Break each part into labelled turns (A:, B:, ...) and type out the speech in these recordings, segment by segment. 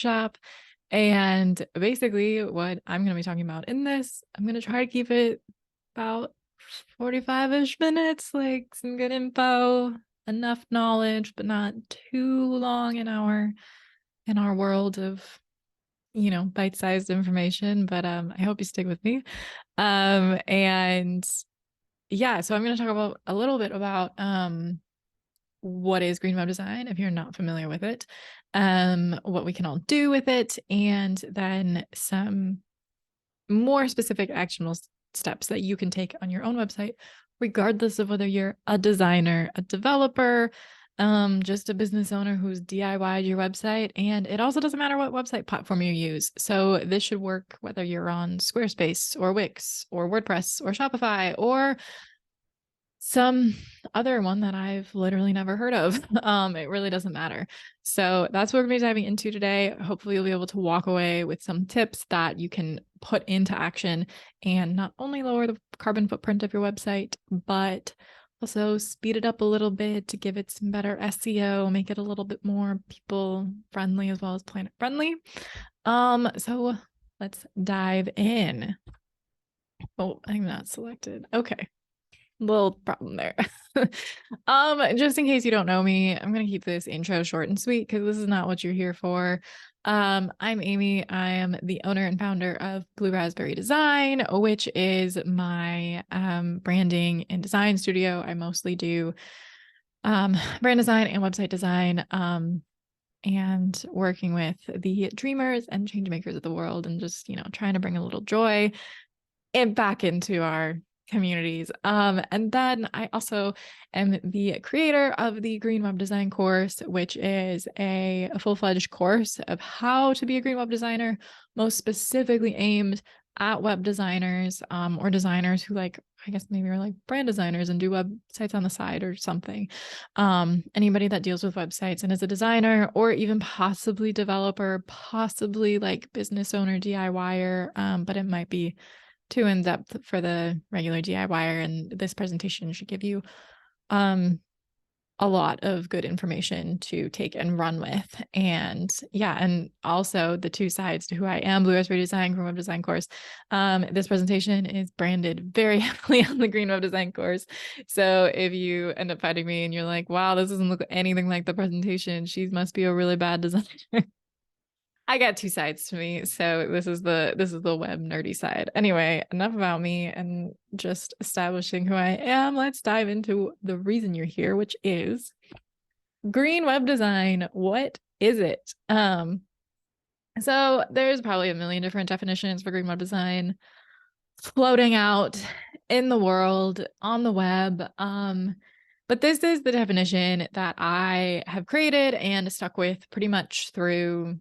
A: workshop. And basically what I'm going to be talking about in this, I'm going to try to keep it about 45-ish minutes, like some good info, enough knowledge, but not too long in our world of, bite-sized information. But I hope you stick with me. And yeah, so I'm going to talk about a little bit about what is green web design if you're not familiar with it, what we can all do with it, and then some more specific actionable steps that you can take on your own website, regardless of whether you're a designer, a developer, just a business owner who's DIY'd your website. And it also doesn't matter what website platform you use. So this should work whether you're on Squarespace or Wix or WordPress or Shopify or some other one that I've literally never heard of. It really doesn't matter. So that's what we're going to be diving into today. Hopefully you'll be able to walk away with some tips that you can put into action and not only lower the carbon footprint of your website, but also speed it up a little bit to give it some better SEO, make it a little bit more people friendly as well as planet friendly. So let's dive in. Oh, I'm not selected. Okay. Little problem there. Just in case you don't know me, I'm gonna keep this intro short and sweet because this is not what you're here for. I'm Amy. I am the owner and founder of Blue Raspberry Design, which is my branding and design studio. I mostly do brand design and website design, and working with the dreamers and change makers of the world, and just trying to bring a little joy and back into our communities. And then I also am the creator of the Green Web Design course, which is a full-fledged course of how to be a green web designer, most specifically aimed at web designers, or designers who I guess maybe are like brand designers and do websites on the side or something. Anybody that deals with websites and is a designer or even possibly developer, possibly like business owner, DIYer, but it might be too in depth for the regular DIYer, and this presentation should give you a lot of good information to take and run with. And yeah, and also the two sides to who I am, Blue Raspberry Design, Green Web Design course. This presentation is branded very heavily on the Green Web Design course. So if you end up finding me and you're like, wow, this doesn't look anything like the presentation, she must be a really bad designer. I got two sides to me. So this is the web nerdy side. Anyway, enough about me and just establishing who I am. Let's dive into the reason you're here, which is green web design. What is it? So there's probably a million different definitions for green web design floating out in the world on the web. But this is the definition that I have created and stuck with pretty much through,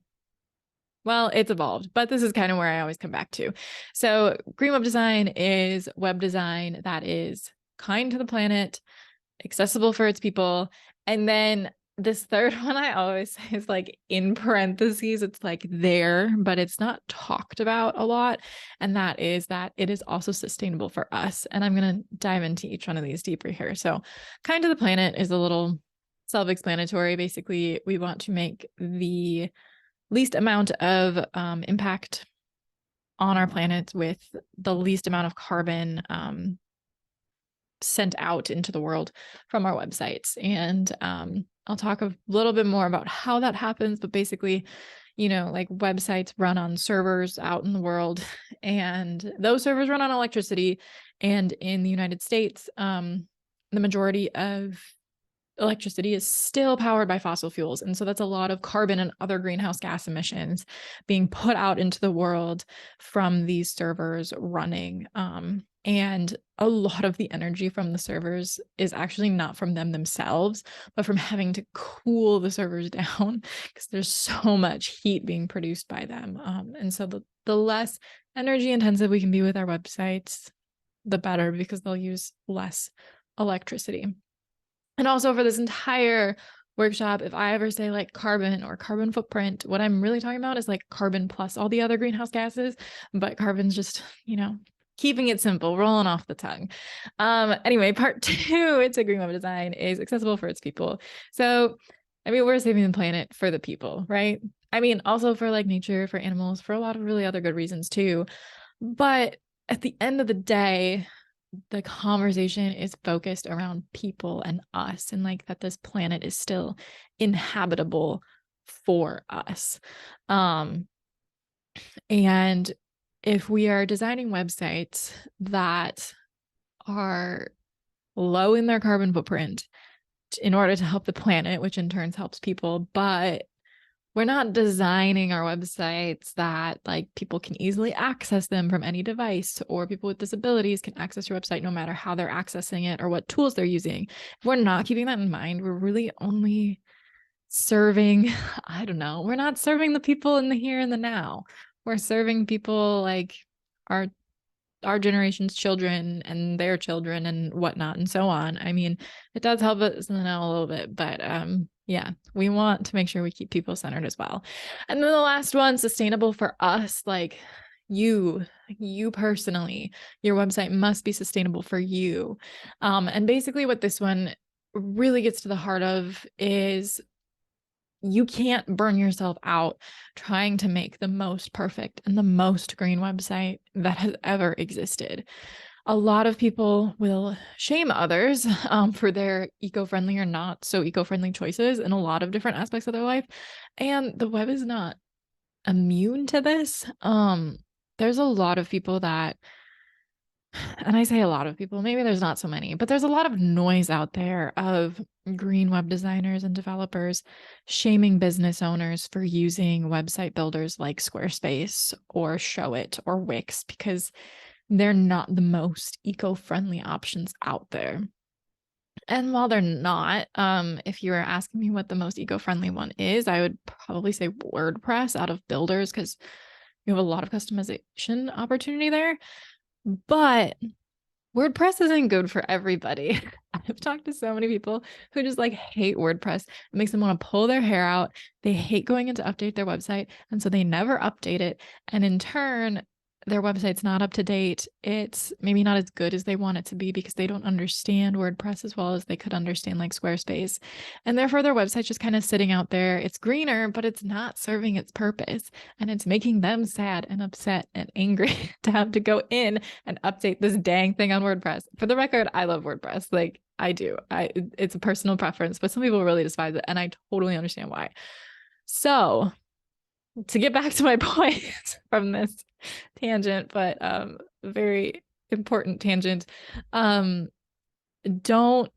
A: well, it's evolved, but this is kind of where I always come back to. So green web design is web design that is kind to the planet, accessible for its people. And then this third one I always say is like in parentheses, it's like there, but it's not talked about a lot. And that is that it is also sustainable for us. And I'm going to dive into each one of these deeper here. So kind to the planet is a little self-explanatory. Basically, we want to make the least amount of impact on our planet with the least amount of carbon sent out into the world from our websites. And I'll talk a little bit more about how that happens, but basically, like websites run on servers out in the world, and those servers run on electricity. And in the United States, the majority of electricity is still powered by fossil fuels. And so that's a lot of carbon and other greenhouse gas emissions being put out into the world from these servers running. And a lot of the energy from the servers is actually not from them themselves, but from having to cool the servers down because there's so much heat being produced by them. And so the less energy intensive we can be with our websites, the better, because they'll use less electricity. And also for this entire workshop, if I ever say like carbon or carbon footprint, what I'm really talking about is like carbon plus all the other greenhouse gases, but carbon's just, keeping it simple, rolling off the tongue. Anyway, part 2, it's a green web design is accessible for its people. So, I mean, we're saving the planet for the people, right? I mean, also for like nature, for animals, for a lot of really other good reasons too. But at the end of the day, the conversation is focused around people and us, and like that this planet is still inhabitable for us. Um, and if we are designing websites that are low in their carbon footprint in order to help the planet, which in turn helps people, but we're not designing our websites that like people can easily access them from any device, or people with disabilities can access your website no matter how they're accessing it or what tools they're using. If we're not keeping that in mind, we're really only serving, I don't know, we're not serving the people in the here and the now. We're serving people like our generation's children and their children and whatnot and so on. I mean, it does help us now a little bit, but yeah, we want to make sure we keep people centered as well. And then the last one, sustainable for us, like you personally, your website must be sustainable for you. And basically what this one really gets to the heart of is you can't burn yourself out trying to make the most perfect and the most green website that has ever existed. A lot of people will shame others for their eco-friendly or not so eco-friendly choices in a lot of different aspects of their life. And the web is not immune to this. There's a lot of people that, and I say a lot of people, maybe there's not so many, but there's a lot of noise out there of green web designers and developers shaming business owners for using website builders like Squarespace or Showit or Wix because they're not the most eco-friendly options out there. And while they're not, if you were asking me what the most eco-friendly one is, I would probably say WordPress out of builders because you have a lot of customization opportunity there. But WordPress isn't good for everybody. I've talked to so many people who just like hate WordPress. It makes them want to pull their hair out. They hate going in to update their website. And so they never update it. And in turn, their website's not up to date. It's maybe not as good as they want it to be because they don't understand WordPress as well as they could understand like Squarespace. And therefore their website's just kind of sitting out there. It's greener, but it's not serving its purpose. And it's making them sad and upset and angry to have to go in and update this dang thing on WordPress. For the record, I love WordPress. Like I do. It's a personal preference, but some people really despise it. And I totally understand why. So to get back to my point from this tangent, but very important tangent, don't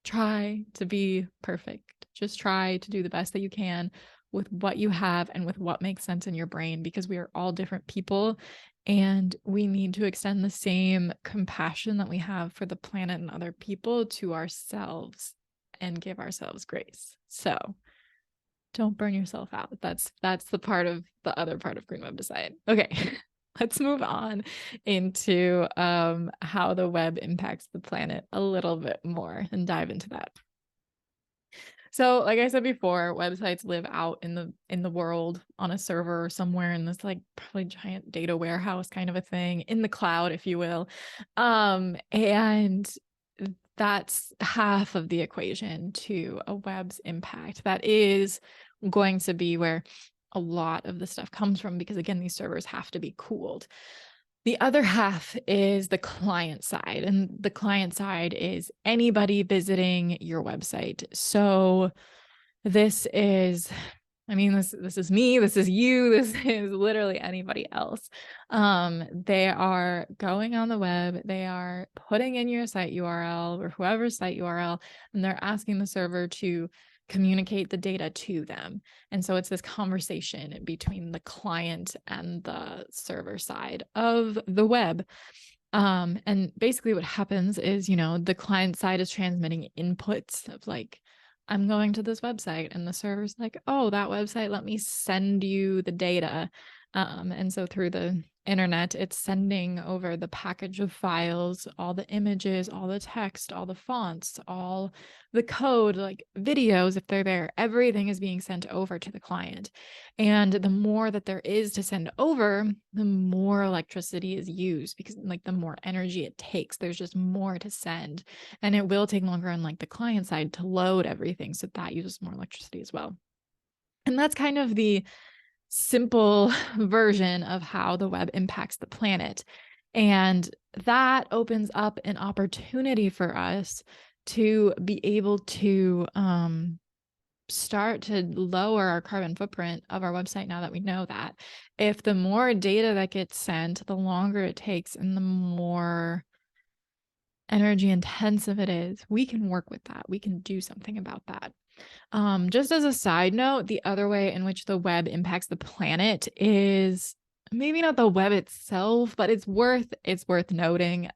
A: try to be perfect. Just try to do the best that you can with what you have and with what makes sense in your brain, because we are all different people and we need to extend the same compassion that we have for the planet and other people to ourselves and give ourselves grace. So don't burn yourself out. That's the part of the other part of Green Web Design. Okay, let's move on into how the web impacts the planet a little bit more and dive into that. So like I said before, websites live out in the world on a server somewhere in this like probably giant data warehouse kind of a thing in the cloud, if you will. And that's half of the equation to a web's impact. That is going to be where a lot of the stuff comes from, because again, these servers have to be cooled. The other half is the client side, and the client side is anybody visiting your website. So this is, I mean, this is me, this is you, this is literally anybody else. They are going on the web, they are putting in your site URL or whoever's site URL, and they're asking the server to communicate the data to them. And so it's this conversation between the client and the server side of the web. And basically what happens is, the client side is transmitting inputs of like, I'm going to this website, and the server's like, oh, that website, let me send you the data. And so through the internet, it's sending over the package of files, all the images, all the text, all the fonts, all the code, like videos, if they're there, everything is being sent over to the client. And the more that there is to send over, the more electricity is used, because like the more energy it takes, there's just more to send. And it will take longer on like the client side to load everything. So that uses more electricity as well. And that's kind of the simple version of how the web impacts the planet. And that opens up an opportunity for us to be able to start to lower our carbon footprint of our website now that we know that. If the more data that gets sent, the longer it takes and the more energy intensive it is, we can work with that. We can do something about that. Just as a side note, the other way in which the web impacts the planet is maybe not the web itself, but it's worth noting.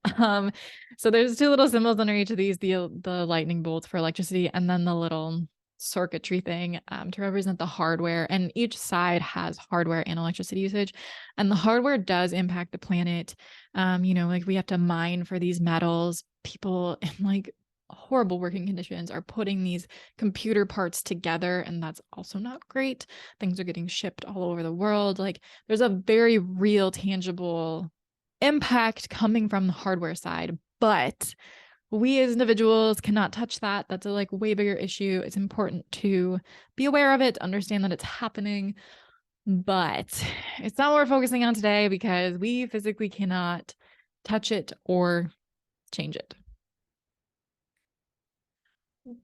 A: So there's two little symbols under each of these, the lightning bolts for electricity, and then the little circuitry thing to represent the hardware. And each side has hardware and electricity usage. And the hardware does impact the planet. Like we have to mine for these metals. People in like horrible working conditions are putting these computer parts together, and that's also not great. Things are getting shipped all over the world. Like there's a very real, tangible impact coming from the hardware side, but we as individuals cannot touch that. That's a like way bigger issue. It's important to be aware of it, understand that it's happening, but it's not what we're focusing on today because we physically cannot touch it or change it.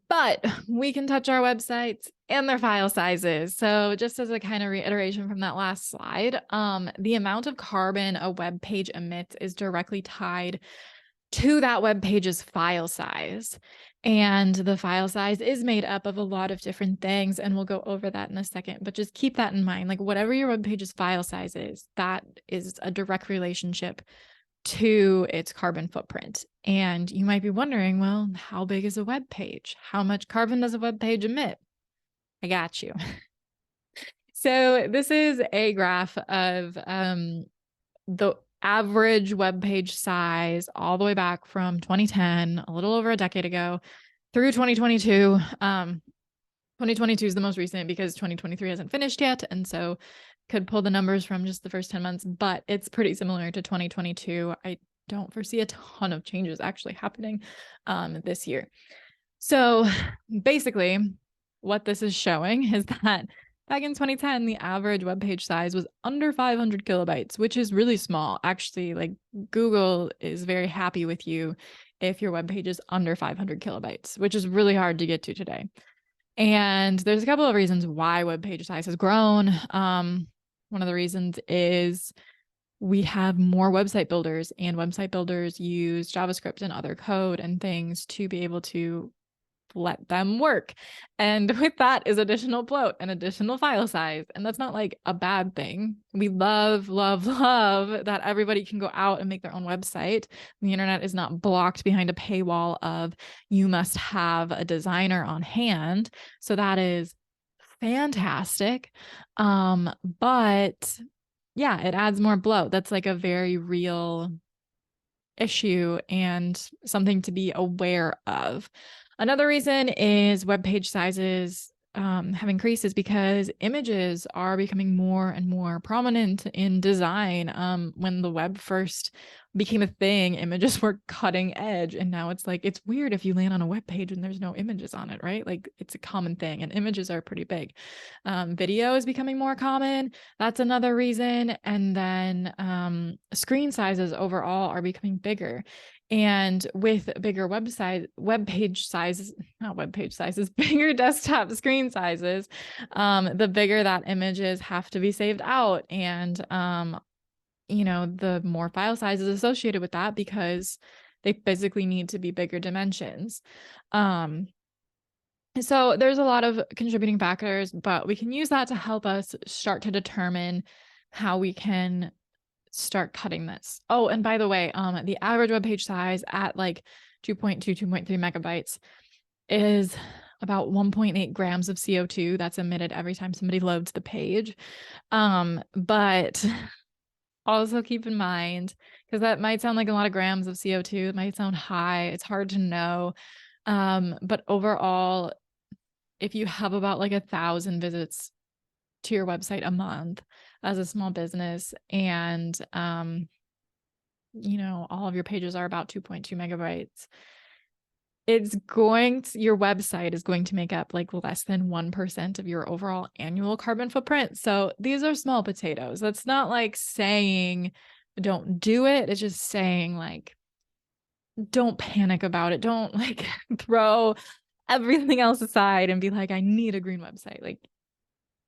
A: But we can touch our websites and their file sizes. So just as a kind of reiteration from that last slide, the amount of carbon a web page emits is directly tied to that web page's file size. And the file size is made up of a lot of different things, and we'll go over that in a second, but just keep that in mind. Like whatever your web page's file size is, that is a direct relationship to its carbon footprint. And you might be wondering, well, how big is a web page? How much carbon does a web page emit? I got you. So this is a graph of the average web page size all the way back from 2010, a little over a decade ago, through 2022. 2022 is the most recent because 2023 hasn't finished yet. And so could pull the numbers from just the first 10 months, but it's pretty similar to 2022. I don't foresee a ton of changes actually happening this year. So basically what this is showing is that back in 2010, the average web page size was under 500 kilobytes, which is really small. Actually, like Google is very happy with you if your web page is under 500 kilobytes, which is really hard to get to today. And there's a couple of reasons why web page size has grown. One of the reasons is we have more website builders, and website builders use JavaScript and other code and things to be able to let them work. And with that is additional bloat and additional file size. And that's not like a bad thing. We love, love, love that everybody can go out and make their own website. The internet is not blocked behind a paywall of you must have a designer on hand. So that is fantastic. But yeah, it adds more bloat. That's like a very real issue and something to be aware of. Another reason is web page sizes have increased is because images are becoming more and more prominent in design. When the web first became a thing, images were cutting edge, and now it's like it's weird if you land on a web page and there's no images on it, right? Like it's a common thing, and images are pretty big. Video is becoming more common. That's another reason. And then screen sizes overall are becoming bigger. And with bigger bigger desktop screen sizes, the bigger that images have to be saved out. And, the more file sizes associated with that because they physically need to be bigger dimensions. So there's a lot of contributing factors, but we can use that to help us start to determine how we can start cutting this. Oh, and by the way, the average web page size at like 2.2, 2.3 megabytes is about 1.8 grams of CO2 that's emitted every time somebody loads the page. But also keep in mind, because that might sound like a lot of grams of CO2, it might sound high, it's hard to know. But overall, if you have about like 1,000 visits to your website a month as a small business, and all of your pages are about 2.2 megabytes, your website is going to make up like less than 1% of your overall annual carbon footprint. So these are small potatoes. That's not like saying don't do it. It's just saying like, don't panic about it. Don't like throw everything else aside and be like, I need a green website. Like,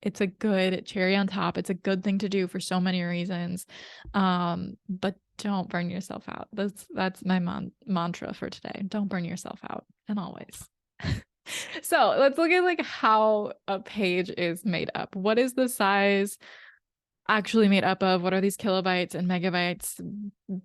A: it's a good cherry on top. It's a good thing to do for so many reasons. But don't burn yourself out. That's my mantra for today. Don't burn yourself out, and always. So let's look at like how a page is made up. What is the size actually made up of? What are these kilobytes and megabytes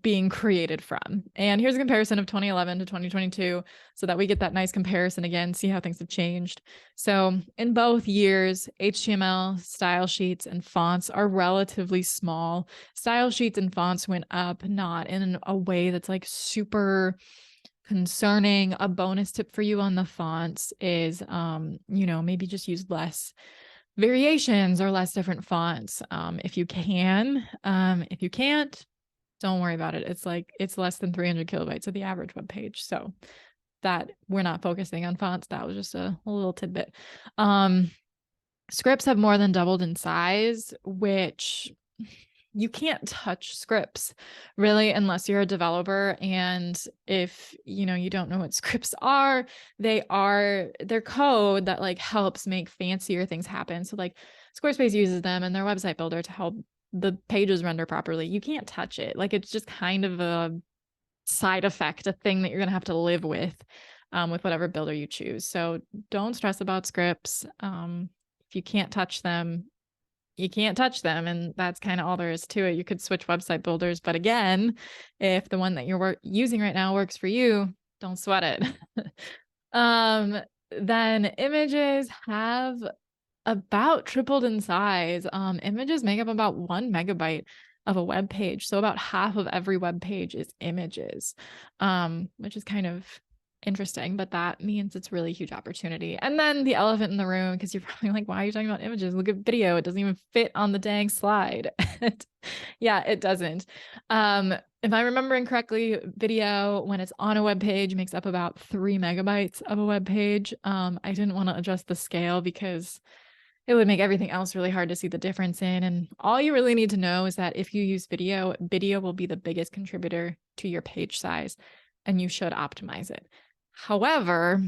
A: being created from? And here's a comparison of 2011 to 2022 so that we get that nice comparison again, see how things have changed. So in both years, HTML, style sheets, and fonts are relatively small. Style sheets and fonts went up, not in a way that's like super concerning. A bonus tip for you on the fonts is, maybe just use less variations or less different fonts. If you can, if you can't, don't worry about it. It's less than 300 kilobytes of the average web page. So that we're not focusing on fonts. That was just a little tidbit. Scripts have more than doubled in size, which you can't touch scripts really unless you're a developer. And if you don't know what scripts are, they're code that like helps make fancier things happen. So like Squarespace uses them in their website builder to help the pages render properly. You can't touch it. Like it's just kind of a side effect, a thing that you're going to have to live with whatever builder you choose. So don't stress about scripts. If you can't touch them, you can't touch them. And that's kind of all there is to it. You could switch website builders. But again, if the one that you're using right now works for you, don't sweat it. Then images have about tripled in size. Images make up about 1 megabyte of a web page. So about half of every web page is images, which is kind of interesting, but that means it's really a huge opportunity. And then the elephant in the room, because you're probably like, why are you talking about images? Look at video. It doesn't even fit on the dang slide. Yeah, it doesn't. If I'm remembering correctly, video, when it's on a web page, makes up about 3 megabytes of a web page. I didn't want to adjust the scale because it would make everything else really hard to see the difference in. And all you really need to know is that if you use video, video will be the biggest contributor to your page size, and you should optimize it. However,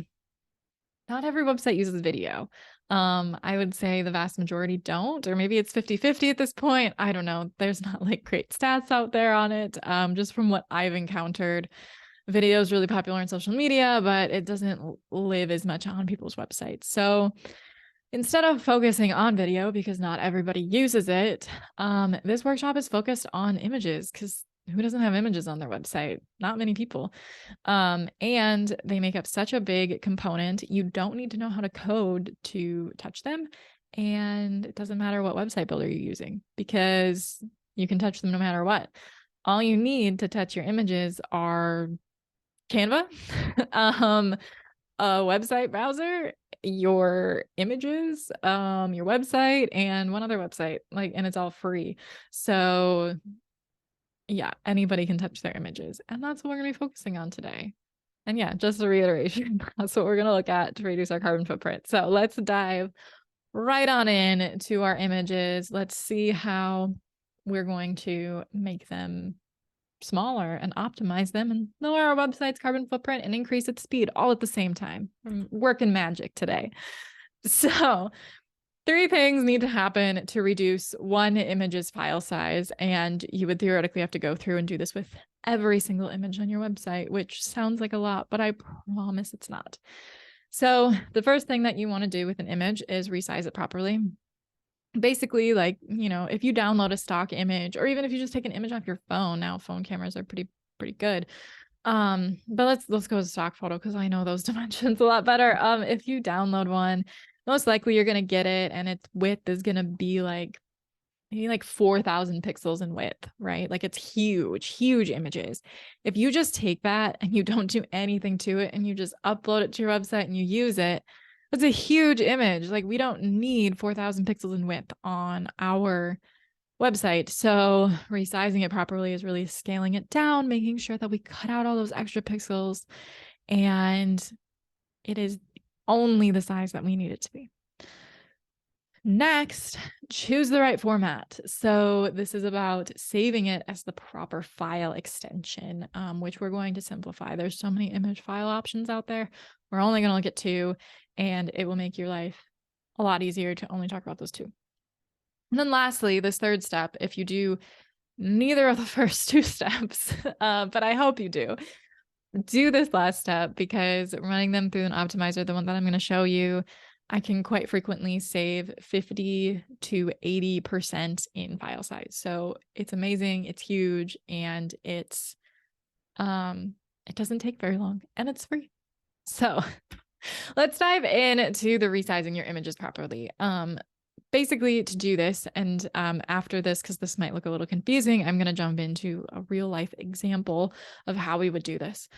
A: not every website uses video. I would say the vast majority don't, or maybe it's 50-50 at this point. I don't know. There's not like great stats out there on it. Just from what I've encountered, video is really popular on social media, but it doesn't live as much on people's websites. So instead of focusing on video, because not everybody uses it, this workshop is focused on images, because who doesn't have images on their website? Not many people. And they make up such a big component. You don't need to know how to code to touch them. And it doesn't matter what website builder you're using, because you can touch them no matter what. All you need to touch your images are Canva, a website browser, your images, your website, and one other website, and it's all free. So yeah, anybody can touch their images. And that's what we're going to be focusing on today. And yeah, just a reiteration, that's what we're going to look at to reduce our carbon footprint. So let's dive right on in to our images. Let's see how we're going to make them smaller and optimize them and lower our website's carbon footprint and increase its speed all at the same time. I'm working magic today. So 3 things need to happen to reduce one image's file size, and you would theoretically have to go through and do this with every single image on your website, which sounds like a lot, but I promise it's not. So the first thing that you want to do with an image is resize it properly. Basically, if you download a stock image, or even if you just take an image off your phone, now phone cameras are pretty good. But let's go with stock photo, because I know those dimensions a lot better. If you download one, most likely you're going to get it, and its width is going to be maybe 4,000 pixels in width, right? It's huge images. If you just take that and you don't do anything to it and you just upload it to your website and you use it, that's a huge image. We don't need 4,000 pixels in width on our website. So resizing it properly is really scaling it down, making sure that we cut out all those extra pixels and it is only the size that we need it to be. Next, choose the right format. So this is about saving it as the proper file extension, which we're going to simplify. There's so many image file options out there. We're only going to look at 2, and it will make your life a lot easier to only talk about those 2. And then lastly, this third step, if you do neither of the first 2 steps, but I hope you do this last step, because running them through an optimizer, the one that I'm going to show you, I can quite frequently save 50 to 80% in file size. So it's amazing, it's huge, and it doesn't take very long, and it's free. So let's dive into the resizing your images properly. Basically, to do this, and after this, because this might look a little confusing, I'm going to jump into a real life example of how we would do this.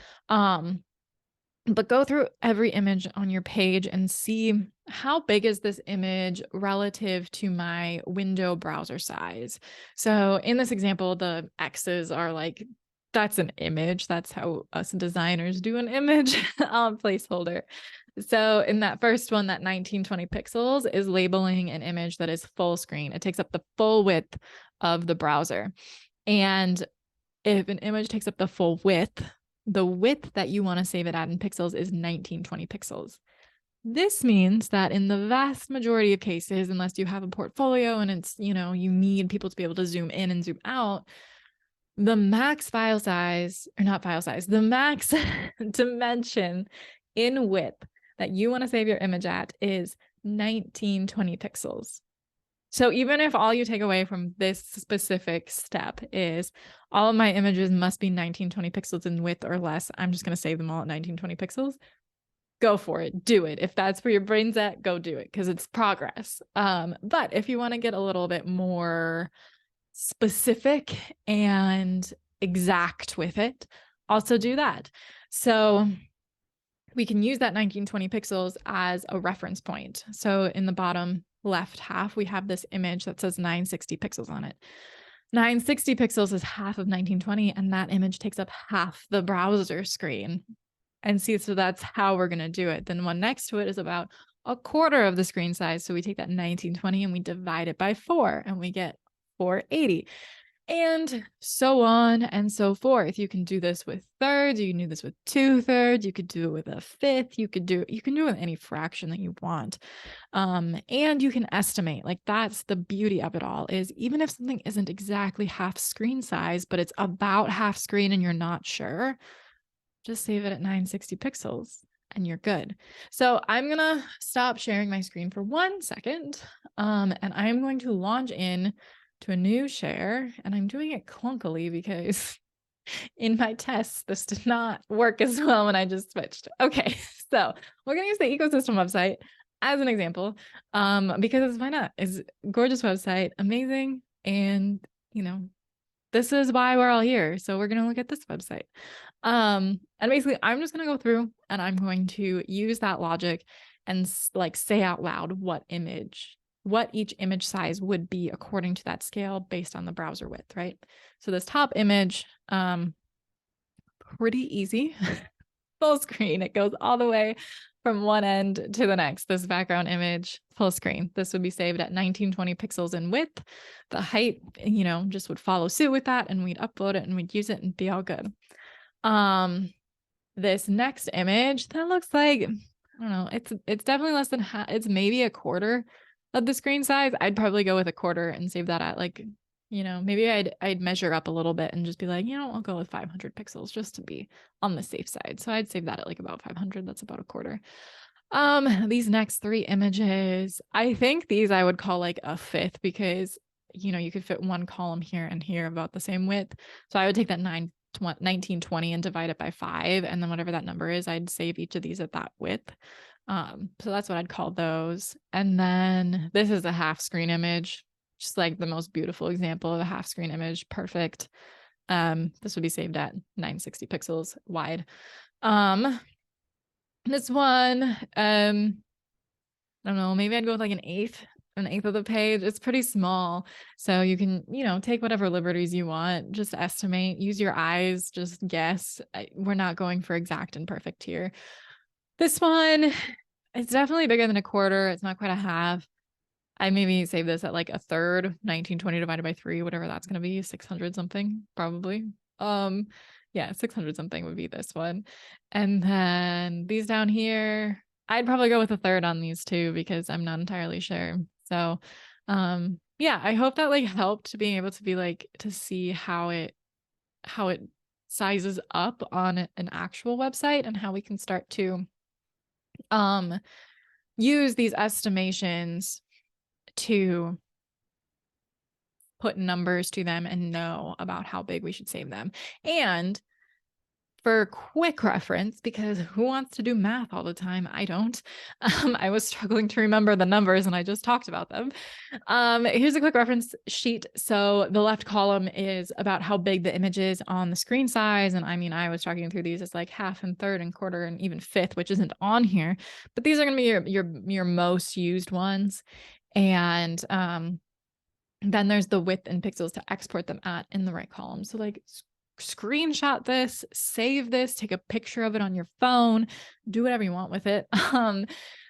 A: But go through every image on your page and see how big is this image relative to my window browser size. So in this example, the X's are like, that's an image. That's how us designers do an image placeholder. So in that first one, that 1920 pixels is labeling an image that is full screen. It takes up the full width of the browser. And if an image takes up the full width, the width that you want to save it at in pixels is 1920 pixels. This means that in the vast majority of cases, unless you have a portfolio and it's, you need people to be able to zoom in and zoom out, the max file size, or not file size, the max dimension in width that you want to save your image at is 1920 pixels. So even if all you take away from this specific step is all of my images must be 1920 pixels in width or less, I'm just going to save them all at 1920 pixels. Go for it. Do it. If that's where your brain's at, go do it, because it's progress. But if you want to get a little bit more specific and exact with it, also do that. So we can use that 1920 pixels as a reference point. So in the bottom left half, we have this image that says 960 pixels on it. 960 pixels is half of 1920, and that image takes up half the browser screen. And see, so that's how we're going to do it. Then one next to it is about a quarter of the screen size. So we take that 1920 and we divide it by 4, and we get 480. And so on and so forth. You can do this with thirds, you can do this with 2/3, you could do it with a fifth, you can do it with any fraction that you want. And you can estimate. Like, that's the beauty of it all, is even if something isn't exactly half screen size, but it's about half screen and you're not sure, just save it at 960 pixels and you're good. So I'm gonna stop sharing my screen for 1 second, and I'm going to launch in to a new share, and I'm doing it clunkily because in my tests, this did not work as well when I just switched. Okay, so we're going to use the ecosystem website as an example, because why not? It's a gorgeous website, amazing, and this is why we're all here. So we're going to look at this website. And basically, I'm just going to go through and I'm going to use that logic and like say out loud what each image size would be according to that scale based on the browser width, right? So this top image, pretty easy, full screen. It goes all the way from one end to the next. This background image, full screen. This would be saved at 1920 pixels in width. The height, just would follow suit with that, and we'd upload it and we'd use it and be all good. This next image, that looks like, I don't know, it's definitely less than half. It's maybe a quarter of the screen size. I'd probably go with a quarter and save that at like, maybe I'd measure up a little bit and just be like, I'll go with 500 pixels just to be on the safe side. So I'd save that at like about 500. That's about a quarter. These next 3 images, I think these I would call like a fifth, because you could fit one column here and here about the same width. So I would take that 1920 and divide it by 5, and then whatever that number is, I'd save each of these at that width. So that's what I'd call those. And then this is a half screen image, just like the most beautiful example of a half screen image. Perfect. This would be saved at 960 pixels wide. This one, I don't know, maybe I'd go with like an eighth 1/8 of the page. It's pretty small. So you can, take whatever liberties you want, just estimate, use your eyes, just guess. We're not going for exact and perfect here. This one, it's definitely bigger than 1/4. It's not quite a half. I maybe save this at like 1/3, 1920 divided by 3, whatever that's going to be, 600 something, probably. Yeah, 600 something would be this one. And then these down here, I'd probably go with 1/3 on these two because I'm not entirely sure. So, yeah, I hope that like helped being able to be like, to see how it sizes up on an actual website and how we can start to, use these estimations to put numbers to them and know about how big we should save them. And for quick reference, because who wants to do math all the time? I don't. I was struggling to remember the numbers and I just talked about them. Here's a quick reference sheet. So the left column is about how big the image is on the screen size. And I mean, I was talking through these as like 1/2 and 1/3 and 1/4 and even 1/5, which isn't on here, but these are going to be your most used ones. And then there's the width in pixels to export them at in the right column. So like screenshot this, save this, take a picture of it on your phone, do whatever you want with it.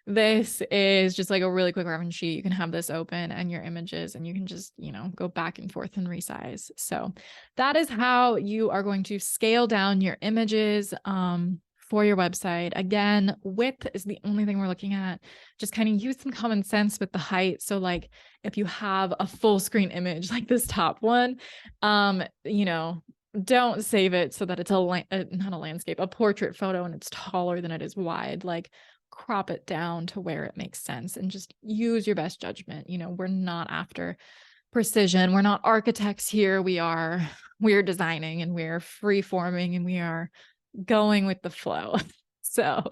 A: This is just like a really quick reference sheet. You can have this open and your images, and you can just, go back and forth and resize. So that is how you are going to scale down your images, for your website. Again, width is the only thing we're looking at. Just kind of use some common sense with the height. So like if you have a full screen image like this top one, don't save it so that it's not a landscape, a portrait photo, and it's taller than it is wide. Like crop it down to where it makes sense and just use your best judgment. We're not after precision. We're not architects here. We're designing, and we're free forming, and we are going with the flow. So,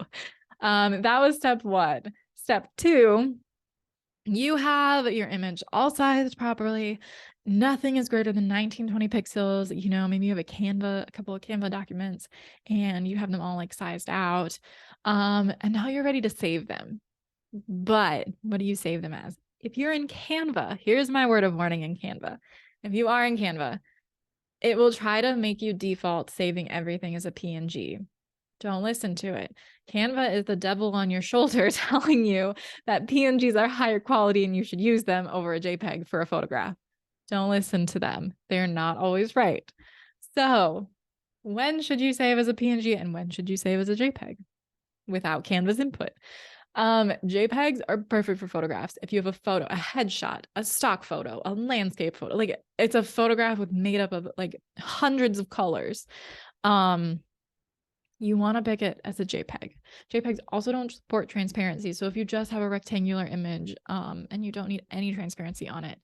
A: that was step 1. Step 2, you have your image all sized properly. Nothing is greater than 1920 pixels. Maybe you have a couple of Canva documents, and you have them all like sized out. And now you're ready to save them. But what do you save them as? If you're in Canva, here's my word of warning in Canva. If you are in Canva, it will try to make you default saving everything as a PNG. Don't listen to it. Canva is the devil on your shoulder telling you that PNGs are higher quality and you should use them over a JPEG for a photograph. Don't listen to them. They're not always right. So when should you save as a PNG and when should you save as a JPEG without Canva's input? JPEGs are perfect for photographs. If you have a photo, a headshot, a stock photo, a landscape photo, like it's a photograph with made up of like hundreds of colors. You want to pick it as a JPEG. JPEGs also don't support transparency. So if you just have a rectangular image, and you don't need any transparency on it,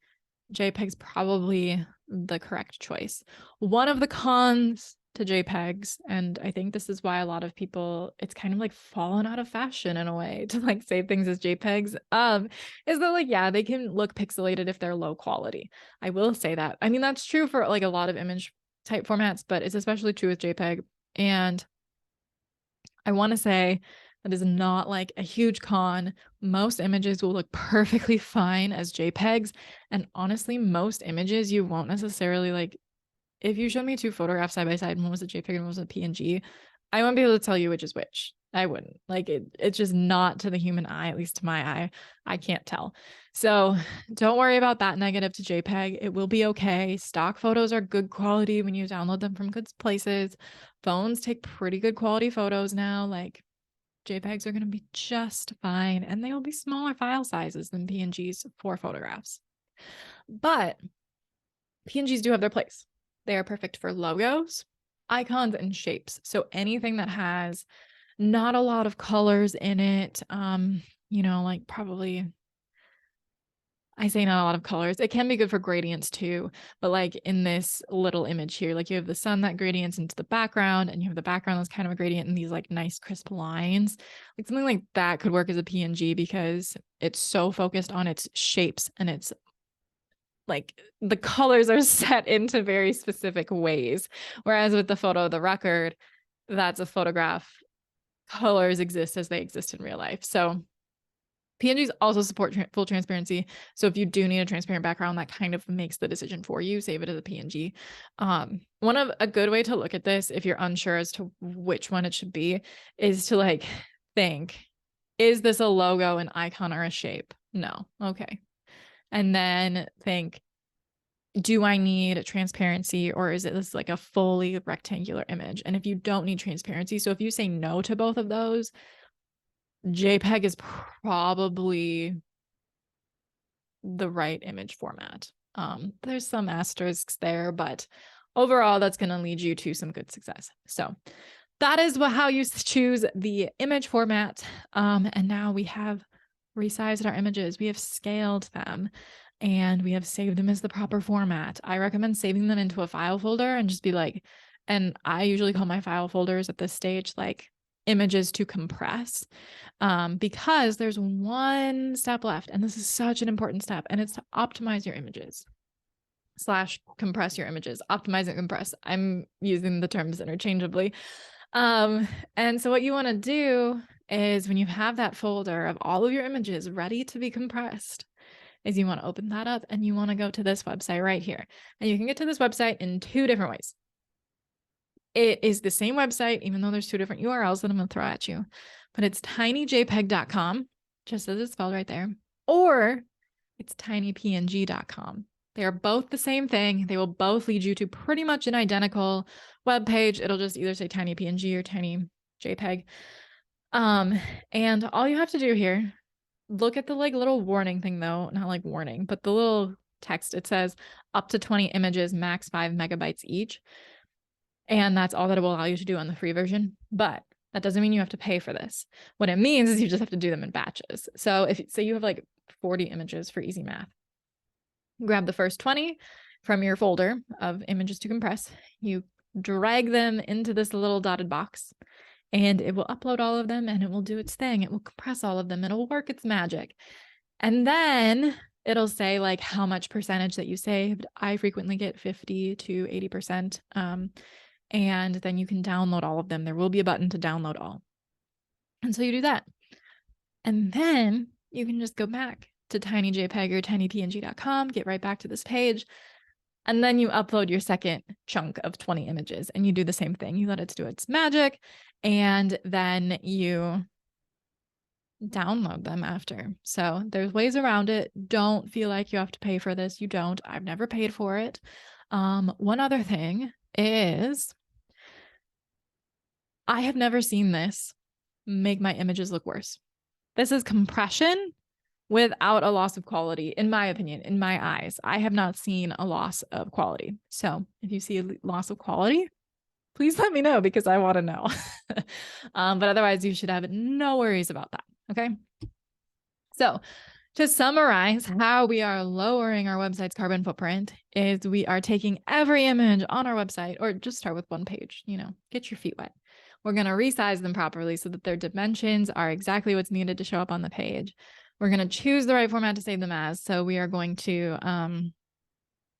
A: JPEG's probably the correct choice. One of the cons to JPEGs, and I think this is why a lot of people, it's kind of like fallen out of fashion in a way to like save things as JPEGs, is that like, yeah, they can look pixelated if they're low quality. I will say that. I mean, that's true for like a lot of image type formats, but it's especially true with JPEG. And I want to say that is not like a huge con. Most images will look perfectly fine as JPEGs. And honestly, most images you won't necessarily like. If you showed me 2 photographs side by side, one was a JPEG and one was a PNG, I wouldn't be able to tell you which is which. I wouldn't. Like it's just not to the human eye, at least to my eye. I can't tell. So don't worry about that negative to JPEG. It will be okay. Stock photos are good quality when you download them from good places. Phones take pretty good quality photos now. Like JPEGs are going to be just fine, and they will be smaller file sizes than PNGs for photographs. But PNGs do have their place. They are perfect for logos, icons, and shapes. So anything that has not a lot of colors in it, like probably, I say not a lot of colors. It can be good for gradients too, but like in this little image here, like you have the sun that gradients into the background, and you have the background that's kind of a gradient and these like nice crisp lines. Like something like that could work as a PNG because it's so focused on its shapes, and it's like the colors are set into very specific ways. Whereas with the photo of the record, that's a photograph. Colors exist as they exist in real life. So PNGs also support full transparency. So if you do need a transparent background, that kind of makes the decision for you. Save it as a PNG. A good way to look at this, if you're unsure as to which one it should be, is to like think, is this a logo, an icon, or a shape? No. Okay. And then think, do I need a transparency, or is it this like a fully rectangular image? And if you don't need transparency, so if you say no to both of those, JPEG is probably the right image format. There's some asterisks there, but overall, that's going to lead you to some good success. So that is how you choose the image format. And now we have resized our images. We have scaled them and we have saved them as the proper format. I recommend saving them into a file folder and just be like, and I usually call my file folders at this stage like images to compress, because there's one step left, and this is such an important step, and it's to optimize your images / compress your images. Optimize and compress. I'm using the terms interchangeably. And so what you want to do is when you have that folder of all of your images ready to be compressed, is you want to open that up and you want to go to this website right here. And you can get to this website in 2 different ways. It is the same website, even though there's 2 different URLs that I'm going to throw at you, but it's tinyjpeg.com, just as it's spelled right there, or it's tinypng.com. They are both the same thing. They will both lead you to pretty much an identical web page. It'll just either say tinypng or tinyjpeg. And all you have to do here, look at the like little warning thing though, not like warning, but the little text. It says up to 20 images, max 5 megabytes each. And that's all that it will allow you to do on the free version. But that doesn't mean you have to pay for this. What it means is you just have to do them in batches. So if say you have like 40 images for easy math, grab the first 20 from your folder of images to compress, you drag them into this little dotted box, and it will upload all of them and it will do its thing. It will compress all of them. It'll work its magic. And then it'll say like how much percentage that you saved. I frequently get 50 to 80%. And then you can download all of them. There will be a button to download all. And so you do that. And then you can just go back to tinyjpeg or tinypng.com, get right back to this page. And then you upload your second chunk of 20 images and you do the same thing. You let it do its magic, and then you download them after. So there's ways around it. Don't feel like you have to pay for this. You don't. I've never paid for it. One other thing is I have never seen this make my images look worse. This is compression without a loss of quality, in my opinion, in my eyes. I have not seen a loss of quality. So if you see a loss of quality, please let me know because I want to know. But otherwise, you should have no worries about that. Okay. So to summarize how we are lowering our website's carbon footprint is we are taking every image on our website, or just start with one page, get your feet wet. We're going to resize them properly so that their dimensions are exactly what's needed to show up on the page. We're going to choose the right format to save them as. So we are going to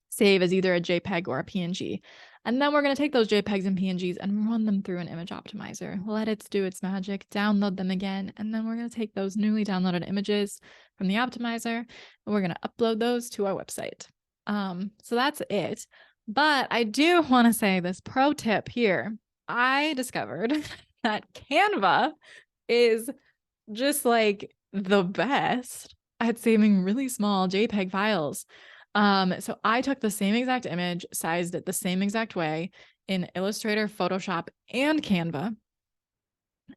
A: save as either a JPEG or a PNG. And then we're going to take those JPEGs and PNGs and run them through an image optimizer. Let it do its magic, download them again. And then we're going to take those newly downloaded images from the optimizer and we're going to upload those to our website. So that's it. But I do want to say this pro tip here. I discovered that Canva is just like the best at saving really small JPEG files. So I took the same exact image, sized it the same exact way in Illustrator, Photoshop, and Canva.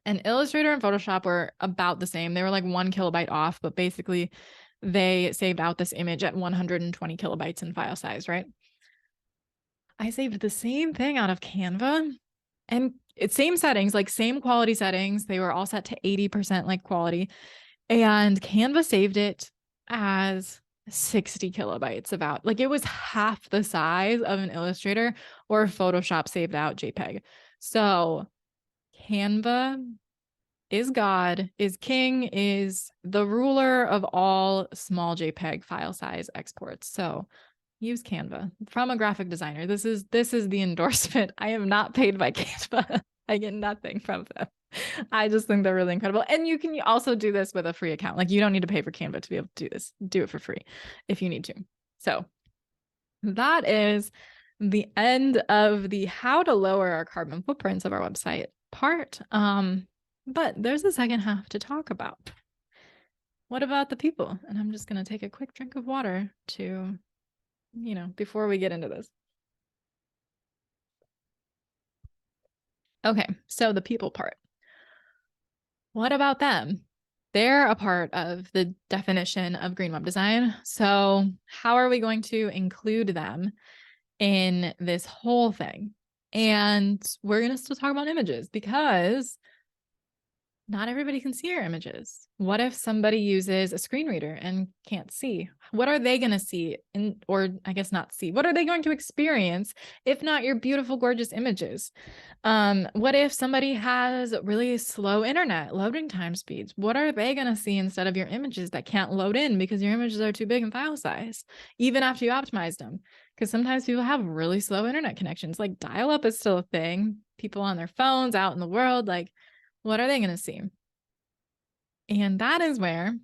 A: And Illustrator and Photoshop were about the same. They were like 1 kilobyte off, but basically they saved out this image at 120 kilobytes in file size, right? I saved the same thing out of Canva, and it's same settings, like same quality settings. They were all set to 80% like quality. And Canva saved it as 60 kilobytes, about like it was half the size of an Illustrator or Photoshop saved out JPEG. So Canva is God, is king, is the ruler of all small JPEG file size exports. So use Canva from a graphic designer. This is the endorsement. I am not paid by Canva. I get nothing from them. I just think they're really incredible. And you can also do this with a free account. Like you don't need to pay for Canva to be able to do this. Do it for free if you need to. So that is the end of the how to lower our carbon footprints of our website part. But there's a second half to talk about. What about the people? And I'm just going to take a quick drink of water to, before we get into this. Okay, so the people part. What about them? They're a part of the definition of green web design. So how are we going to include them in this whole thing? And we're going to still talk about images because not everybody can see your images. What if somebody uses a screen reader and can't see? What are they going to see? Or I guess not see. What are they going to experience if not your beautiful, gorgeous images? What if somebody has really slow internet loading time speeds? What are they going to see instead of your images that can't load in because your images are too big in file size, even after you optimized them? Because sometimes people have really slow internet connections. Like dial-up is still a thing. People on their phones out in the world, like, what are they going to see? And that is where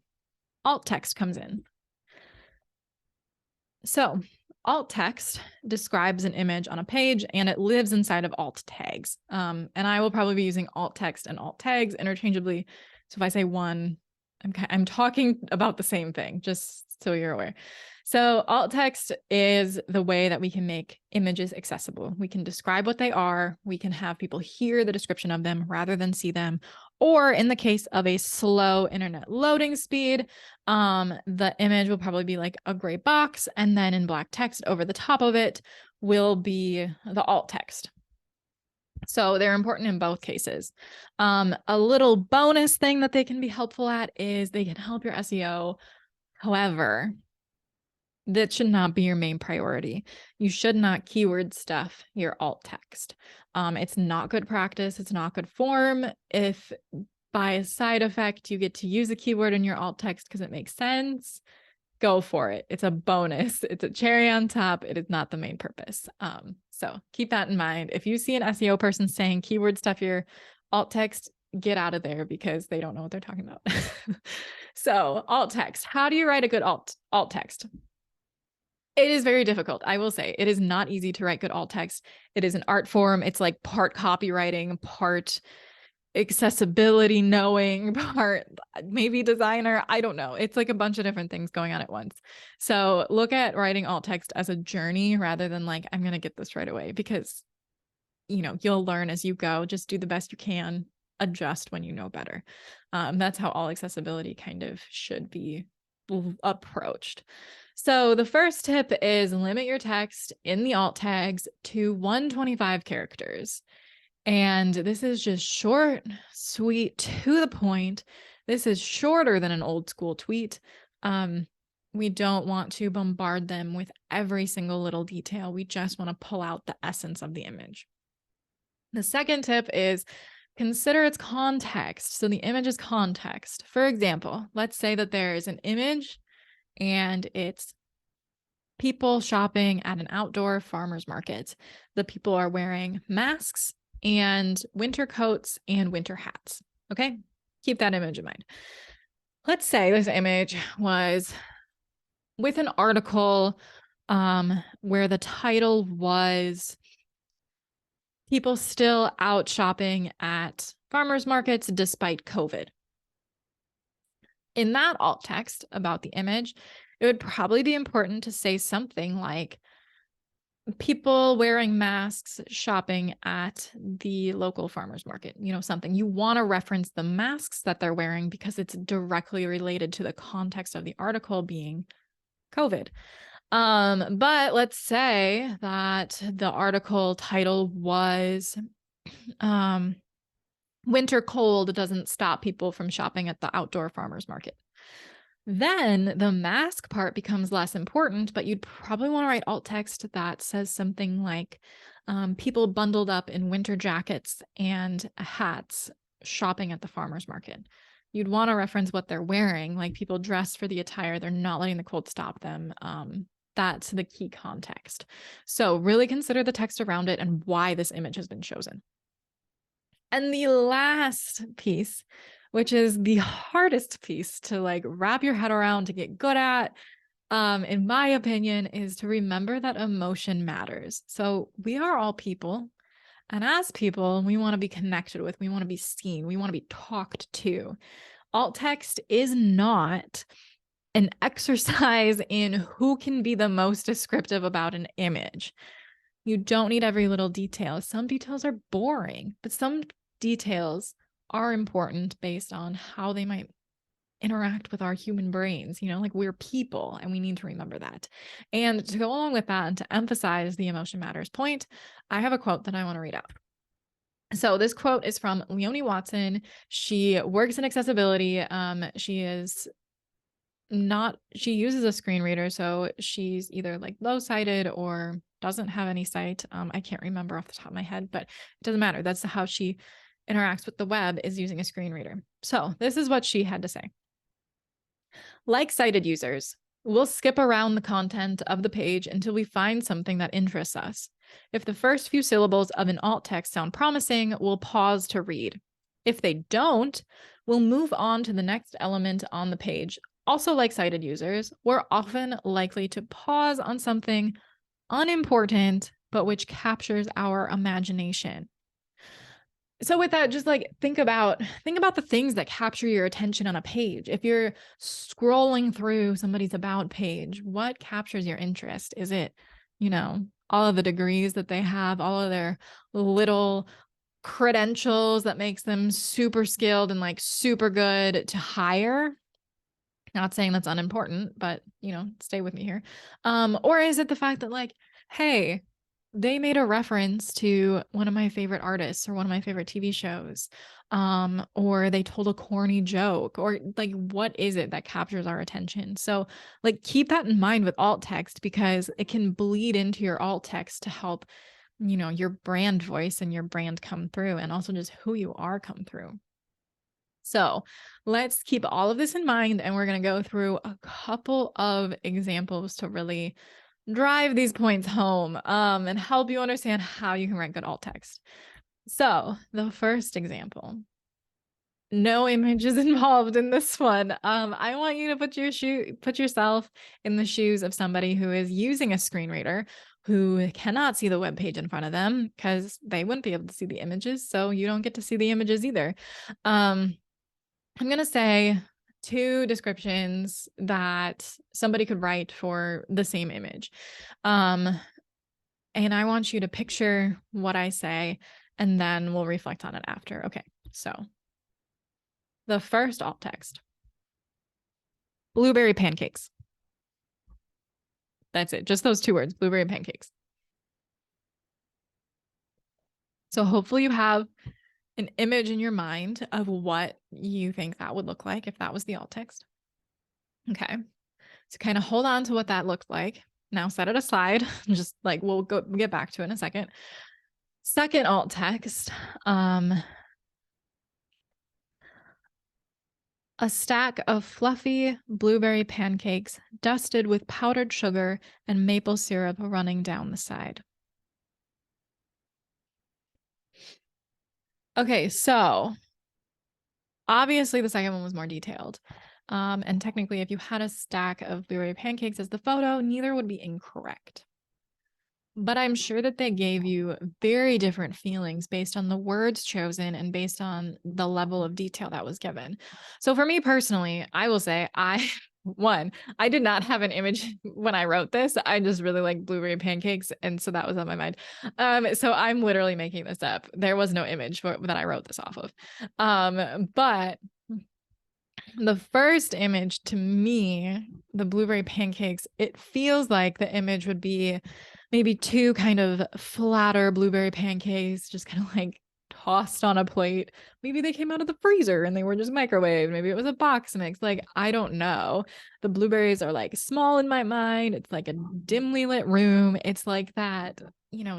A: alt text comes in. So alt text describes an image on a page and it lives inside of alt tags. And I will probably be using alt text and alt tags interchangeably. So if I say one, I'm talking about the same thing, just so you're aware. So alt text is the way that we can make images accessible. We can describe what they are. We can have people hear the description of them rather than see them. Or in the case of a slow internet loading speed, the image will probably be like a gray box, and then in black text over the top of it will be the alt text. So they're important in both cases. A little bonus thing that they can be helpful at is they can help your SEO. However, that should not be your main priority. You should not keyword stuff your alt text. It's not good practice. It's not good form. If by a side effect you get to use a keyword in your alt text because it makes sense, go for it. It's a bonus. It's a cherry on top. It is not the main purpose. So keep that in mind. If you see an SEO person saying keyword stuff your alt text, get out of there because they don't know what they're talking about. So alt text. How do you write a good alt text? It is very difficult. I will say it is not easy to write good alt text. It is an art form. It's like part copywriting, part accessibility knowing, part maybe designer. I don't know. It's like a bunch of different things going on at once. So look at writing alt text as a journey rather than like, I'm going to get this right away because, you'll learn as you go. Just do the best you can, adjust when you know better. That's how all accessibility kind of should be approached. So the first tip is limit your text in the alt tags to 125 characters. And this is just short, sweet, to the point. This is shorter than an old school tweet. We don't want to bombard them with every single little detail. We just want to pull out the essence of the image. The second tip is consider its context. So the image is context. For example, let's say that there is an image and it's people shopping at an outdoor farmer's market. The people are wearing masks and winter coats and winter hats. Okay, keep that image in mind. Let's say this image was with an article where the title was people still out shopping at farmers markets despite COVID. In that alt text about the image, it would probably be important to say something like people wearing masks shopping at the local farmers market, something. You want to reference the masks that they're wearing because it's directly related to the context of the article being COVID. But let's say that the article title was winter cold doesn't stop people from shopping at the outdoor farmers market. Then the mask part becomes less important, but you'd probably want to write alt text that says something like people bundled up in winter jackets and hats shopping at the farmer's market. You'd want to reference what they're wearing, like people dressed for the attire. They're not letting the cold stop them. That's the key context. So really consider the text around it and why this image has been chosen. And the last piece, which is the hardest piece to like wrap your head around, to get good at, in my opinion, is to remember that emotion matters. So we are all people. And as people, we want to be connected with, we want to be seen, we want to be talked to. Alt text is not an exercise in who can be the most descriptive about an image. You don't need every little detail. Some details are boring, but some details are important based on how they might interact with our human brains. Like we're people and we need to remember that. And to go along with that and to emphasize the emotion matters point, I have a quote that I want to read out. So this quote is from Leonie Watson. She works in accessibility. She uses a screen reader, so she's either like low-sighted or doesn't have any sight. I can't remember off the top of my head, but it doesn't matter. That's how she interacts with the web, is using a screen reader. So this is what she had to say. Like sighted users, we'll skip around the content of the page until we find something that interests us. If the first few syllables of an alt text sound promising, we'll pause to read. If they don't, we'll move on to the next element on the page. Also, like sighted users, we're often likely to pause on something unimportant, but which captures our imagination. So with that, just like think about the things that capture your attention on a page. If you're scrolling through somebody's about page, what captures your interest? Is it, all of the degrees that they have, all of their little credentials that makes them super skilled and like super good to hire? Not saying that's unimportant, but stay with me here. Or is it the fact that like, hey, they made a reference to one of my favorite artists or one of my favorite TV shows, or they told a corny joke, or like, what is it that captures our attention? So like, keep that in mind with alt text, because it can bleed into your alt text to help, your brand voice and your brand come through, and also just who you are come through. So let's keep all of this in mind, and we're going to go through a couple of examples to really drive these points home, and help you understand how you can write good alt text. So the first example, no images involved in this one. I want you to put yourself in the shoes of somebody who is using a screen reader, who cannot see the web page in front of them because they wouldn't be able to see the images. So you don't get to see the images either. I'm going to say 2 descriptions that somebody could write for the same image. And I want you to picture what I say, and then we'll reflect on it after. Okay, so the first alt text, blueberry pancakes. That's it. Just those 2 words, blueberry pancakes. So hopefully you have an image in your mind of what you think that would look like if that was the alt text. Okay. So kind of hold on to what that looked like. Now set it aside. Just like, we'll get back to it in a second. Second alt text, a stack of fluffy blueberry pancakes dusted with powdered sugar and maple syrup running down the side. Okay, so obviously the second one was more detailed. And technically, if you had a stack of blueberry pancakes as the photo, neither would be incorrect. But I'm sure that they gave you very different feelings based on the words chosen and based on the level of detail that was given. So for me personally, I will say I did not have an image when I wrote this. I just really like blueberry pancakes, and so that was on my mind. So I'm literally making this up. There was no image that I wrote this off of. But the first image, to me, the blueberry pancakes, it feels like the image would be maybe 2 kind of flatter blueberry pancakes, just kind of like tossed on a plate. Maybe they came out of the freezer and they were just microwaved. Maybe it was a box mix. Like, I don't know. The blueberries are like small in my mind. It's like a dimly lit room. It's like that,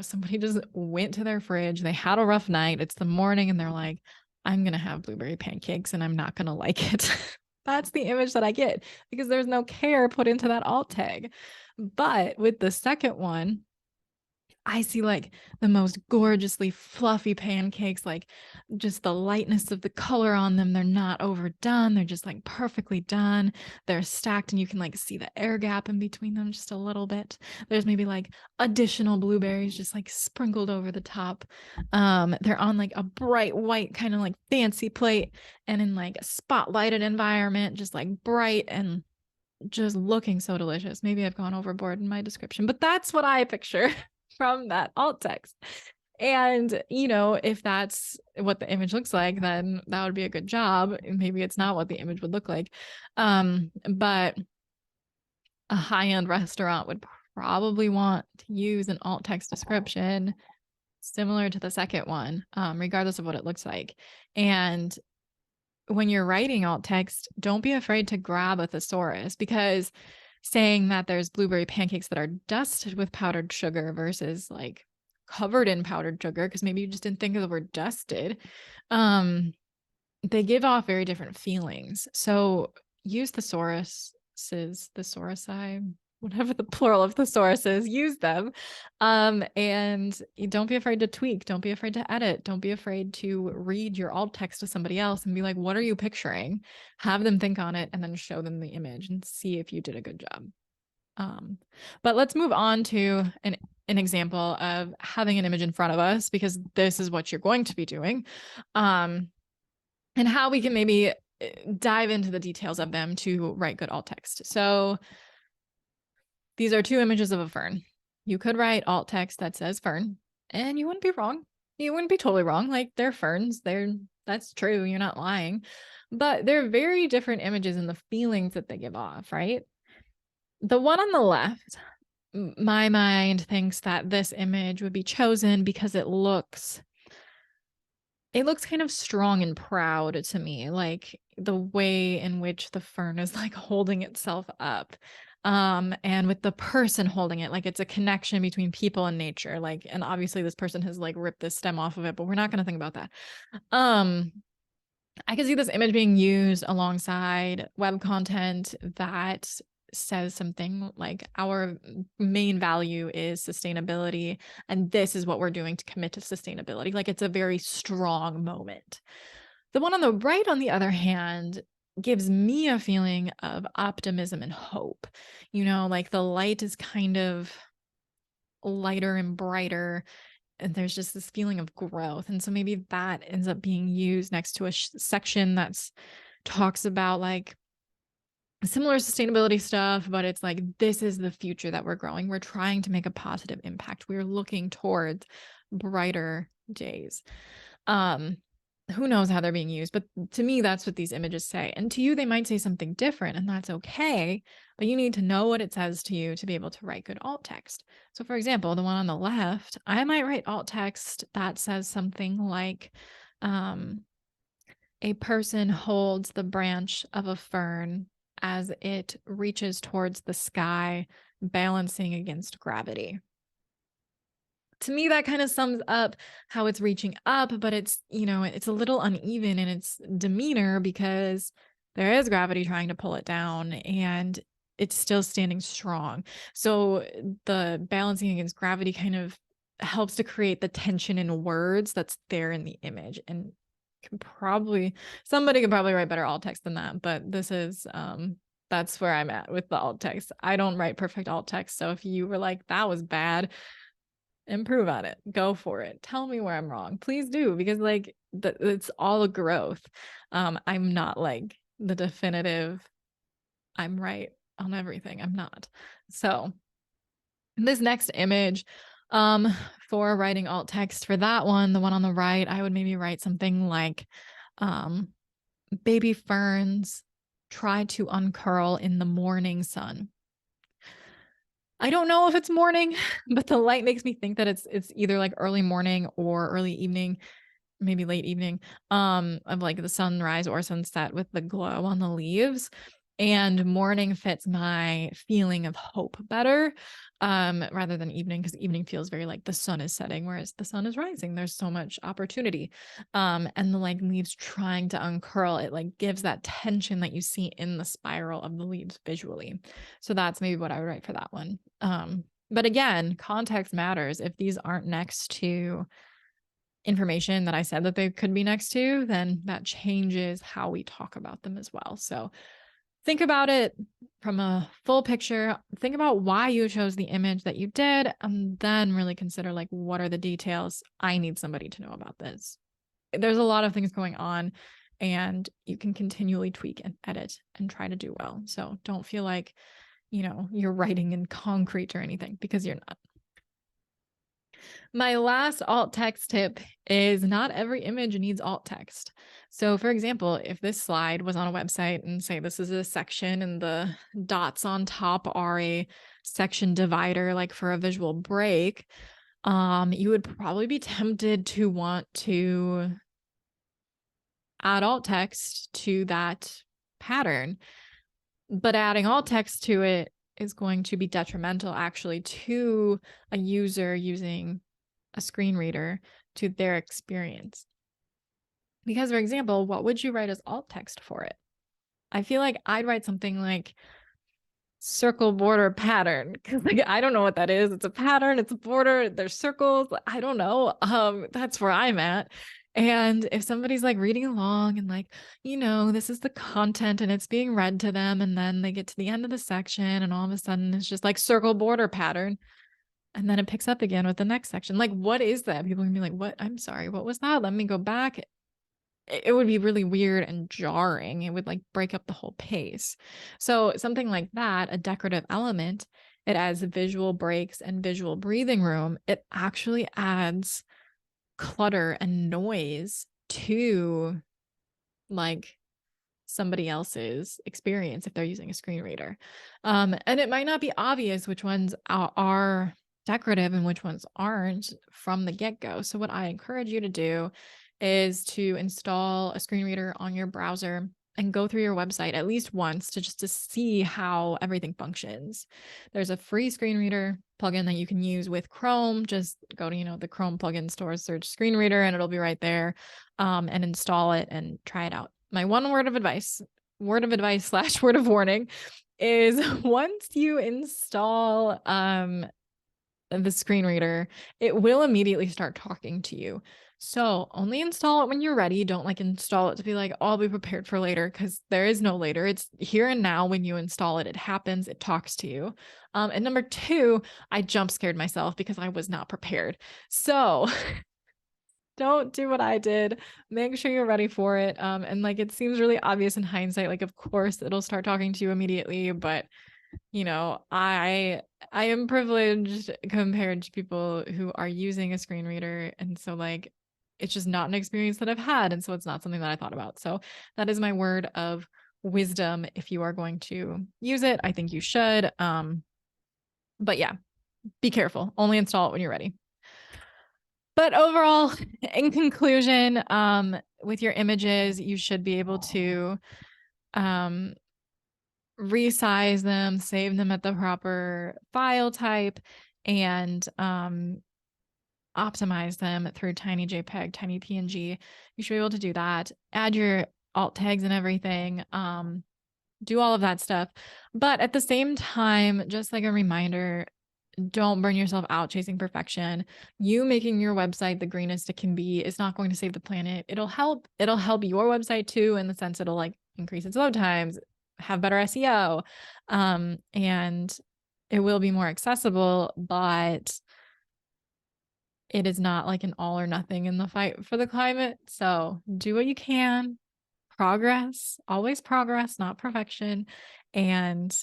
A: somebody just went to their fridge. They had a rough night. It's the morning and they're like, I'm going to have blueberry pancakes and I'm not going to like it. That's the image that I get, because there's no care put into that alt tag. But with the second one, I see like the most gorgeously fluffy pancakes, like just the lightness of the color on them. They're not overdone. They're just like perfectly done. They're stacked and you can like see the air gap in between them just a little bit. There's maybe like additional blueberries just like sprinkled over the top. They're on like a bright white kind of like fancy plate and in like a spotlighted environment, just like bright and just looking so delicious. Maybe I've gone overboard in my description, but that's what I picture from that alt text. And, you know, if that's what the image looks like, then that would be a good job. Maybe it's not what the image would look like. But a high-end restaurant would probably want to use an alt text description similar to the second one, regardless of what it looks like. And when you're writing alt text, don't be afraid to grab a thesaurus, because saying that there's blueberry pancakes that are dusted with powdered sugar versus like covered in powdered sugar, because maybe you just didn't think of the word dusted, they give off very different feelings. So use thesaurusi, whatever the plural of thesaurus is, use them. And don't be afraid to tweak. Don't be afraid to edit. Don't be afraid to read your alt text to somebody else and be like, what are you picturing? Have them think on it and then show them the image and see if you did a good job. But let's move on to an example of having an image in front of us, because this is what you're going to be doing. And how we can maybe dive into the details of them to write good alt text. So these are two images of a fern. You could write alt text that says fern, and you wouldn't be wrong. You wouldn't be totally wrong. Like, they're ferns. That's true. You're not lying. But they're very different images in the feelings that they give off, right? The one on the left, my mind thinks that this image would be chosen because it looks kind of strong and proud to me, like the way in which the fern is like holding itself up. And with the person holding it, like it's a connection between people and nature. Like, and obviously this person has like ripped this stem off of it, but we're not going to think about that. I can see this image being used alongside web content that says something like, our main value is sustainability, and this is what we're doing to commit to sustainability. Like, it's a very strong moment. The one on the right, on the other hand, gives me a feeling of optimism and hope. You know, like the light is kind of lighter and brighter, and there's just this feeling of growth. And so maybe that ends up being used next to a section that's talks about like similar sustainability stuff, but it's like, this is the future that we're growing. We're trying to make a positive impact. We're looking towards brighter days. Who knows how they're being used, but to me, that's what these images say. And to you, they might say something different, and that's okay, but you need to know what it says to you to be able to write good alt text. So for example, the one on the left, I might write alt text that says something like, a person holds the branch of a fern as it reaches towards the sky, balancing against gravity. To me, that kind of sums up how it's reaching up, but it's, you know, it's a little uneven in its demeanor because there is gravity trying to pull it down, and it's still standing strong. So the balancing against gravity kind of helps to create the tension in words that's there in the image. And somebody could probably write better alt text than that, but this is, that's where I'm at with the alt text. I don't write perfect alt text. So if you were like, that was bad, improve on it, go for it. Tell me where I'm wrong. Please do, because like it's all a growth. I'm not like the definitive, I'm right on everything. I'm not. So this next image, for writing alt text, for that one, the one on the right, I would maybe write something like, baby ferns try to uncurl in the morning sun. I don't know if it's morning, but the light makes me think that it's either like early morning or early evening, maybe late evening, of like the sunrise or sunset with the glow on the leaves. And morning fits my feeling of hope better, rather than evening, because evening feels very like the sun is setting, whereas the sun is rising. There's so much opportunity. And the like leaves trying to uncurl, it like gives that tension that you see in the spiral of the leaves visually. So that's maybe what I would write for that one. But again, context matters. If these aren't next to information that I said that they could be next to, then that changes how we talk about them as well. So think about it from a full picture. Think about why you chose the image that you did, and then really consider, like, what are the details I need somebody to know about this? There's a lot of things going on, and you can continually tweak and edit and try to do well. So don't feel like, you're writing in concrete or anything, because you're not. My last alt text tip is not every image needs alt text. So, for example, if this slide was on a website and say this is a section and the dots on top are a section divider, like for a visual break, you would probably be tempted to want to add alt text to that pattern. But adding alt text to it is going to be detrimental actually to a user using a screen reader, to their experience. Because, for example, what would you write as alt text for it? I feel like I'd write something like circle border pattern, because, like, I don't know what that is. It's a pattern, it's a border, there's circles. I don't know. That's where I'm at. And if somebody's like reading along and like, this is the content and it's being read to them, and then they get to the end of the section and all of a sudden it's just like circle border pattern, and then it picks up again with the next section. Like, what is that? People are gonna be like, what? I'm sorry, what was that? Let me go back. It would be really weird and jarring. It would like break up the whole pace. So something like that, a decorative element, it adds visual breaks and visual breathing room. It actually adds clutter and noise to, like, somebody else's experience if they're using a screen reader. And it might not be obvious which ones are decorative and which ones aren't from the get-go. So what I encourage you to do is to install a screen reader on your browser and go through your website at least once to see how everything functions. There's a free screen reader plugin that you can use with Chrome. Just go to, the Chrome plugin store, search screen reader, and it'll be right there, and install it and try it out. My one word of advice / word of warning is once you install the screen reader, it will immediately start talking to you. So only install it when you're ready. Don't like install it to be like, oh, I'll be prepared for later, because there is no later. It's here and now. When you install it, it happens, it talks to you. And number two, I jump scared myself because I was not prepared. So don't do what I did. Make sure you're ready for it. And like, it seems really obvious in hindsight. Like, of course it'll start talking to you immediately, but I am privileged compared to people who are using a screen reader. And so, like, it's just not an experience that I've had. And so it's not something that I thought about. So that is my word of wisdom. If you are going to use it, I think you should. But yeah, be careful. Only install it when you're ready. But overall, in conclusion, with your images, you should be able to resize them, save them at the proper file type, and optimize them through tiny JPEG, tiny PNG. You should be able to do that. Add your alt tags and everything. Do all of that stuff. But at the same time, just like a reminder, don't burn yourself out chasing perfection. You making your website the greenest it can be is not going to save the planet. It'll help your website too, in the sense it'll like increase its load times, have better SEO, and it will be more accessible, but it is not like an all or nothing in the fight for the climate. So do what you can. Progress, always progress, not perfection. And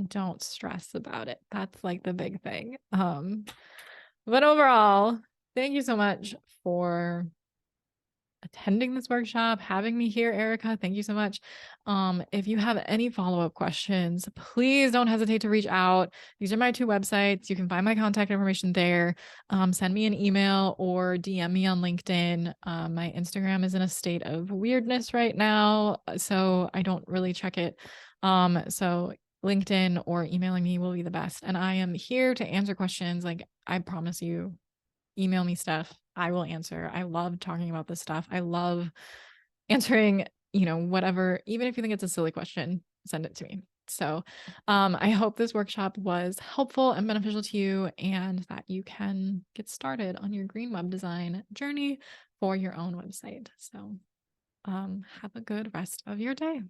A: don't stress about it. That's like the big thing. But overall, thank you so much for attending this workshop, having me here, Erica. Thank you so much. If you have any follow-up questions, please don't hesitate to reach out. These are my two websites. You can find my contact information there. Send me an email or DM me on LinkedIn. My Instagram is in a state of weirdness right now, so I don't really check it. So LinkedIn or emailing me will be the best. And I am here to answer questions. Like, I promise you, email me stuff. I will answer. I love talking about this stuff. I love answering, whatever, even if you think it's a silly question, send it to me. So I hope this workshop was helpful and beneficial to you, and that you can get started on your green web design journey for your own website. So have a good rest of your day.